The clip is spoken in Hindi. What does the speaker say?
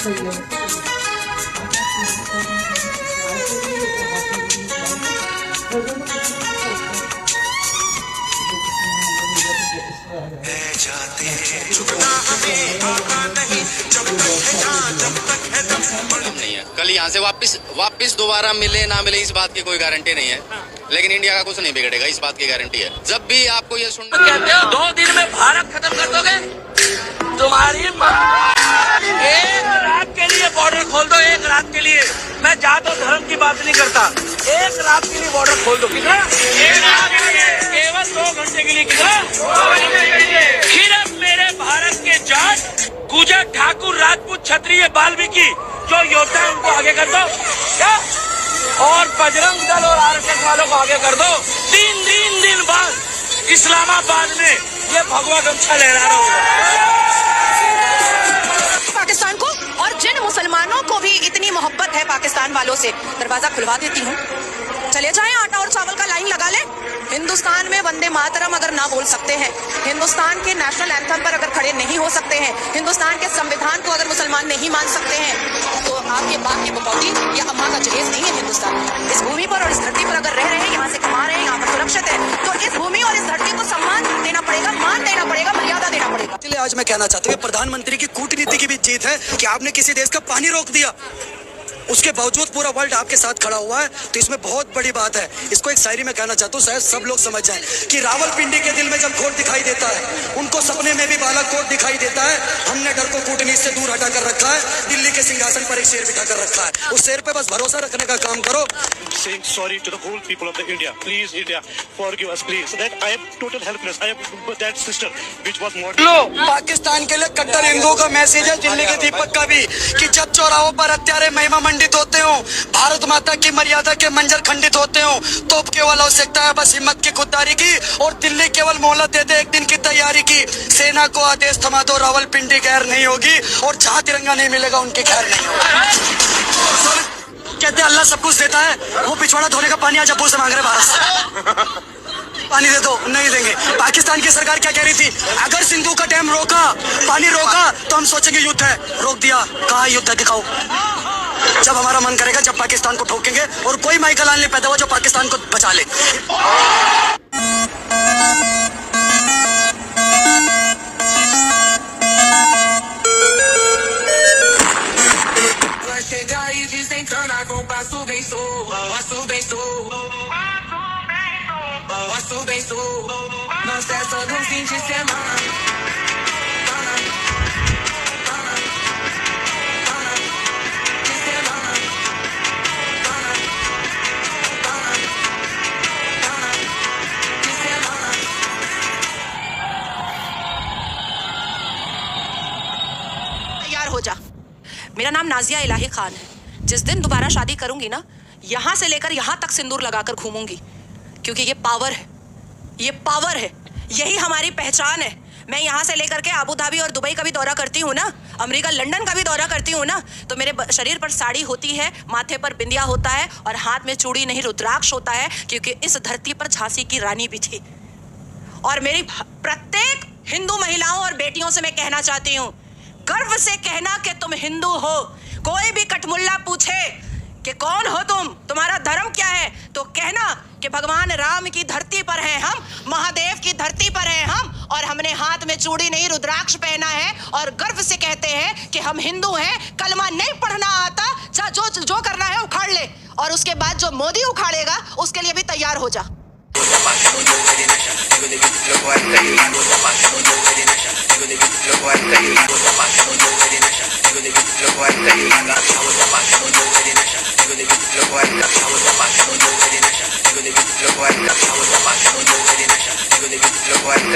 नहीं है। कल यहाँ से वापस दोबारा मिले ना मिले इस बात की कोई गारंटी नहीं है, लेकिन इंडिया का कुछ नहीं बिगड़ेगा इस बात की गारंटी है। जब भी आपको ये सुनना कहते हो 2 दिन में भारत खत्म कर दोगे, तुम्हारी एक रात के लिए बॉर्डर खोल दो, एक रात के लिए। मैं जात और धर्म की बात नहीं करता, एक रात के लिए बॉर्डर खोल दो। कितना? एक रात के लिए, केवल 2 घंटे के लिए। कितना? 2 घंटे के लिए। फिर अब मेरे भारत के जाट, गुजर, ठाकुर, राजपूत, क्षत्रिय, वाल्मीकि जो योद्धा है उनको आगे कर दो क्या, और बजरंग दल और आरएसएस वालों को आगे कर दो। 3 दिन बाद इस्लामाबाद में ये भगवा गमछा लहरा रहा होगा। पाकिस्तान को, और जिन मुसलमानों को भी इतनी मोहब्बत है पाकिस्तान वालों से, दरवाजा खुलवा देती हूँ, चले जाएं, आटा और चावल का लाइन लगा लें। हिंदुस्तान में वंदे मातरम अगर ना बोल सकते हैं, हिंदुस्तान के नेशनल एंथम पर अगर खड़े नहीं हो सकते हैं, हिंदुस्तान के संविधान को अगर मुसलमान नहीं मान सकते हैं, तो आपके बाप की बकौती या अम्मा का जहेज नहीं है हिंदुस्तान। इस भूमि पर और इस धरती पर अगर रह रहे हैं, यहाँ से कमा रहे हैं, यहाँ पर सुरक्षित है, तो इस भूमि और इस धरती को सम्मान देना पड़ेगा, मान देना पड़ेगा, मर्यादा देना पड़ेगा। इसलिए आज मैं कहना चाहता हूँ, प्रधानमंत्री की कूटनीति की भी जीत है कि आपने किसी देश का पानी रोक दिया, उसके बावजूद पूरा वर्ल्ड आपके साथ खड़ा हुआ है, तो इसमें बहुत बड़ी बात है। इसको एक शायरी में कहना चाहता हूँ, शायद सब लोग समझ जाएं कि रावलपिंडी के दिल में जब खोट दिखाई देता है, उनको सपने में भी बालाकोट दिखाई देता है। हमने डर को कूटनीति से दूर हटा कर रखा है, दिल्ली के सिंहासन पर एक शेर बिठा कर रखा है, उस शेर पे बस भरोसा रखने का काम करो। Saying sorry to the whole people of the India. Please, India, forgive us, please. That I am total helpless. I am that sister which was not. लो, पाकिस्तान के लिए कट्टर हिंदुओं का मैसेज है, दिल्ली के दीपक का भी, कि जब चौराहों पर हत्यारे महिमा मंडित होते हो, भारत माता की मर्यादा के मंजर खंडित होते हो, तो केवल आवश्यकता है बस हिम्मत की खुददारी की, और दिल्ली केवल मोहलत देते एक दिन की तैयारी की। सेना को आदेश थमा दो, रावलपिंडी गैर नहीं होगी, और जहाँ तिरंगा नहीं मिलेगा उनकी खैर नहीं होगी। कहते अल्लाह सब कुछ देता है, वो पिछवाड़ा धोने का पानी आज अब्बू से मांग रहे भारत से। पानी दे दो, नहीं देंगे। पाकिस्तान की सरकार क्या कह रही थी, अगर सिंधु का डैम रोका, पानी रोका, तो हम सोचेंगे युद्ध है, रोक दिया, कहाँ युद्ध है दिखाओ। जब हमारा मन करेगा, जब पाकिस्तान को ठोकेंगे, और कोई माइकल आन नहीं पैदा हुआ जो पाकिस्तान को बचा ले। हो जा। मेरा नाम नाजिया इलाही खान है। जिस दिन दोबारा शादी करूंगी ना, यहां से लेकर यहां तक सिंदूर लगाकर घूमूंगी, क्योंकि ये पावर है, ये पावर है, यही हमारी पहचान है। मैं यहाँ से लेकर के अबू धाबी और दुबई का भी दौरा करती हूँ ना, अमेरिका लंदन का भी दौरा करती हूँ ना, तो मेरे शरीर पर साड़ी होती है, माथे पर बिंदिया होता है, और हाथ में चूड़ी नहीं रुद्राक्ष होता है, क्योंकि इस धरती पर झांसी की रानी भी थी। और मेरी प्रत्येक हिंदू महिलाओं और बेटियों से मैं कहना चाहती हूँ, गर्व से कहना कि तुम हिंदू हो। कोई भी कठमुल्ला पूछे कि कौन हो तुम, तुम्हारा धर्म क्या है, तो कहना कि भगवान राम की धरती पर हैं हम, महादेव की धरती पर हैं हम, और हमने हाथ में चूड़ी नहीं रुद्राक्ष पहना है, और गर्व से कहते हैं कि हम हिंदू हैं। कलमा नहीं पढ़ना आता, जो करना है उखाड़ ले, और उसके बाद जो मोदी उखाड़ेगा उसके लिए भी तैयार हो जा। Look